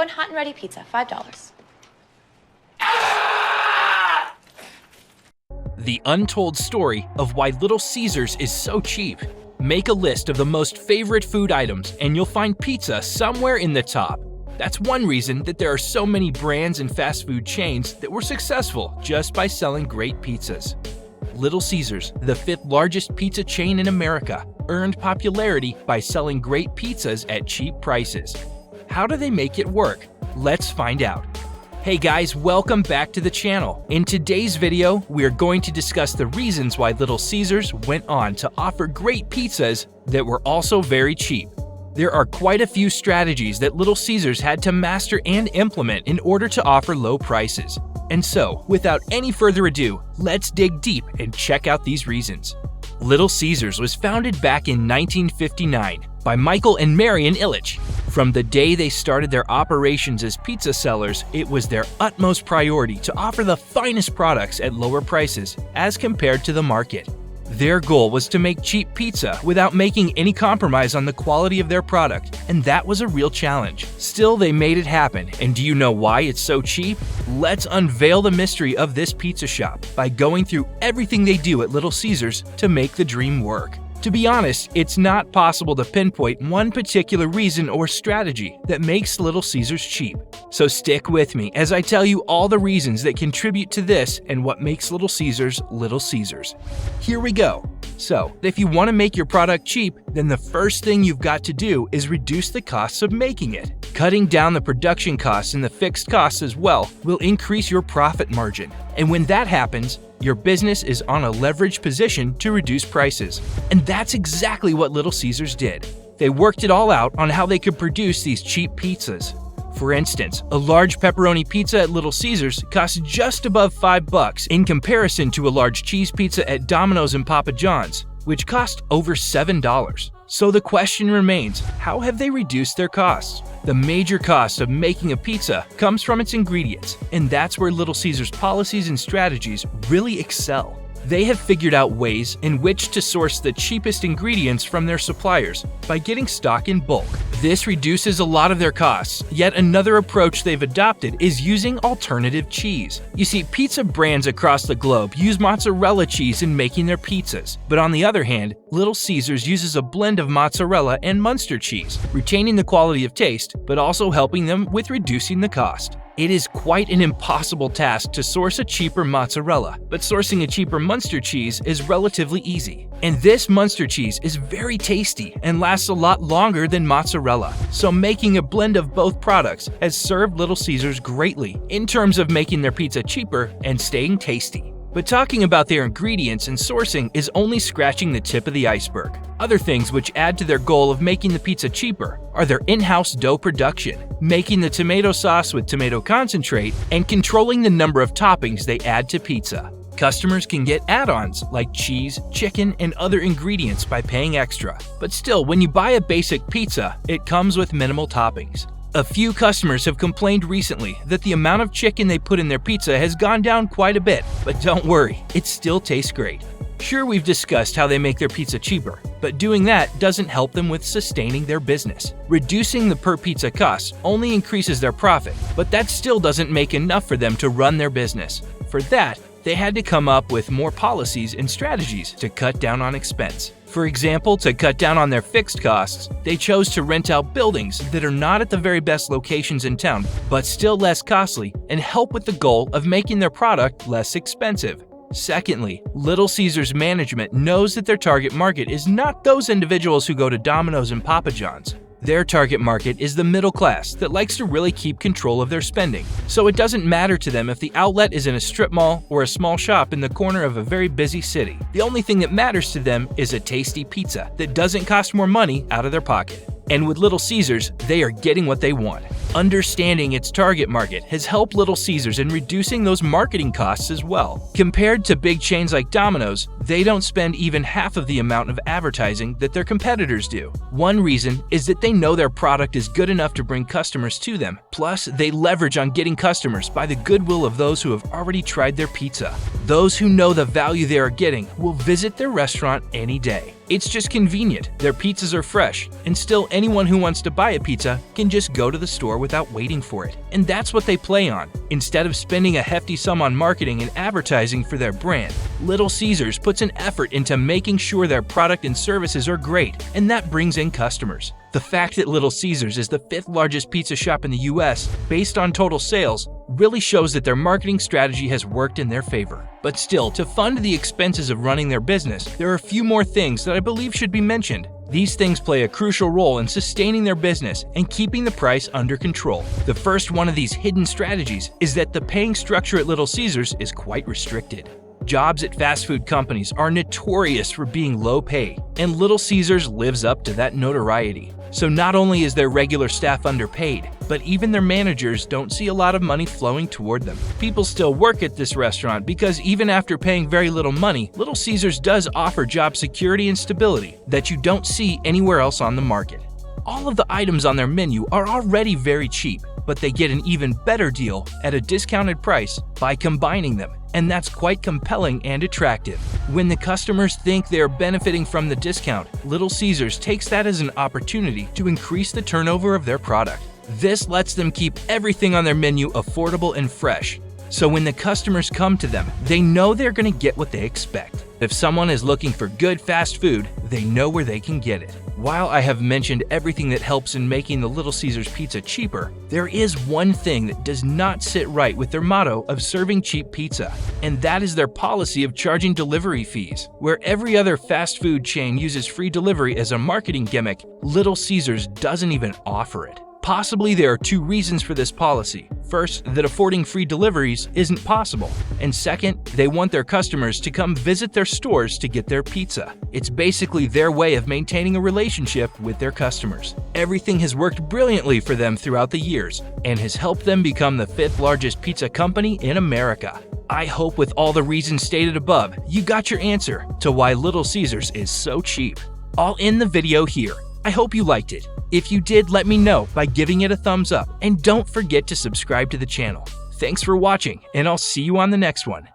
One hot and ready pizza, $5. The untold story of why Little Caesars is so cheap. Make a list of the most favorite food items and you'll find pizza somewhere in the top. That's one reason that there are so many brands and fast food chains that were successful just by selling great pizzas. Little Caesars, the 5th largest pizza chain in America, earned popularity by selling great pizzas at cheap prices. How do they make it work? Let's find out. Hey guys, welcome back to the channel. In today's video, we are going to discuss the reasons why Little Caesars went on to offer great pizzas that were also very cheap. There are quite a few strategies that Little Caesars had to master and implement in order to offer low prices. And so, without any further ado, let's dig deep and check out these reasons. Little Caesars was founded back in 1959 by Michael and Marian Illich. From the day they started their operations as pizza sellers, it was their utmost priority to offer the finest products at lower prices as compared to the market. Their goal was to make cheap pizza without making any compromise on the quality of their product, and that was a real challenge. Still, they made it happen, and do you know why it's so cheap? Let's unveil the mystery of this pizza shop by going through everything they do at Little Caesars to make the dream work. To be honest, it's not possible to pinpoint one particular reason or strategy that makes Little Caesars cheap. So stick with me as I tell you all the reasons that contribute to this and what makes Little Caesars Little Caesars. Here we go. So, if you want to make your product cheap, then the first thing you've got to do is reduce the costs of making it. Cutting down the production costs and the fixed costs as well will increase your profit margin. And when that happens, your business is on a leveraged position to reduce prices. And that's exactly what Little Caesars did. They worked it all out on how they could produce these cheap pizzas. For instance, a large pepperoni pizza at Little Caesars costs just above $5 in comparison to a large cheese pizza at Domino's and Papa John's, which cost over $7. So the question remains, how have they reduced their costs? The major cost of making a pizza comes from its ingredients, and that's where Little Caesars' policies and strategies really excel. They have figured out ways in which to source the cheapest ingredients from their suppliers by getting stock in bulk. This reduces a lot of their costs, yet another approach they've adopted is using alternative cheese. You see, pizza brands across the globe use mozzarella cheese in making their pizzas, but on the other hand, Little Caesars uses a blend of mozzarella and Munster cheese, retaining the quality of taste, but also helping them with reducing the cost. It is quite an impossible task to source a cheaper mozzarella, but sourcing a cheaper Munster cheese is relatively easy. And this Munster cheese is very tasty and lasts a lot longer than mozzarella, so making a blend of both products has served Little Caesars greatly in terms of making their pizza cheaper and staying tasty. But talking about their ingredients and sourcing is only scratching the tip of the iceberg. Other things which add to their goal of making the pizza cheaper are their in-house dough production, making the tomato sauce with tomato concentrate, and controlling the number of toppings they add to pizza. Customers can get add-ons like cheese, chicken, and other ingredients by paying extra. But still, when you buy a basic pizza, it comes with minimal toppings. A few customers have complained recently that the amount of chicken they put in their pizza has gone down quite a bit, but don't worry, it still tastes great. Sure, we've discussed how they make their pizza cheaper, but doing that doesn't help them with sustaining their business. Reducing the per pizza cost only increases their profit, but that still doesn't make enough for them to run their business. For that, they had to come up with more policies and strategies to cut down on expense. For example, to cut down on their fixed costs, they chose to rent out buildings that are not at the very best locations in town, but still less costly and help with the goal of making their product less expensive. Secondly, Little Caesars management knows that their target market is not those individuals who go to Domino's and Papa John's. Their target market is the middle class that likes to really keep control of their spending, so it doesn't matter to them if the outlet is in a strip mall or a small shop in the corner of a very busy city. The only thing that matters to them is a tasty pizza that doesn't cost more money out of their pocket. And with Little Caesars, they are getting what they want. Understanding its target market has helped Little Caesars in reducing those marketing costs as well. Compared to big chains like Domino's, they don't spend even half of the amount of advertising that their competitors do. One reason is that they know their product is good enough to bring customers to them. Plus, they leverage on getting customers by the goodwill of those who have already tried their pizza. Those who know the value they are getting will visit their restaurant any day. It's just convenient, their pizzas are fresh, and still anyone who wants to buy a pizza can just go to the store without waiting for it. And that's what they play on. Instead of spending a hefty sum on marketing and advertising for their brand, Little Caesars puts an effort into making sure their product and services are great, and that brings in customers. The fact that Little Caesars is the 5th largest pizza shop in the US, based on total sales, really shows that their marketing strategy has worked in their favor. But still, to fund the expenses of running their business, there are a few more things that I believe should be mentioned. These things play a crucial role in sustaining their business and keeping the price under control. The first one of these hidden strategies is that the paying structure at Little Caesars is quite restricted. Jobs at fast food companies are notorious for being low pay, and Little Caesars lives up to that notoriety. So not only is their regular staff underpaid, but even their managers don't see a lot of money flowing toward them. People still work at this restaurant because even after paying very little money, Little Caesars does offer job security and stability that you don't see anywhere else on the market. All of the items on their menu are already very cheap, but they get an even better deal at a discounted price by combining them, and that's quite compelling and attractive. When the customers think they are benefiting from the discount, Little Caesars takes that as an opportunity to increase the turnover of their product. This lets them keep everything on their menu affordable and fresh, so when the customers come to them, they know they're going to get what they expect. If someone is looking for good fast food, they know where they can get it. While I have mentioned everything that helps in making the Little Caesars pizza cheaper, there is one thing that does not sit right with their motto of serving cheap pizza, and that is their policy of charging delivery fees. Where every other fast food chain uses free delivery as a marketing gimmick, Little Caesars doesn't even offer it. Possibly there are two reasons for this policy. First, that affording free deliveries isn't possible. And second, they want their customers to come visit their stores to get their pizza. It's basically their way of maintaining a relationship with their customers. Everything has worked brilliantly for them throughout the years and has helped them become the 5th largest pizza company in America. I hope with all the reasons stated above, you got your answer to why Little Caesars is so cheap. I'll end the video here. I hope you liked it. If you did, let me know by giving it a thumbs up, and don't forget to subscribe to the channel. Thanks for watching, and I'll see you on the next one.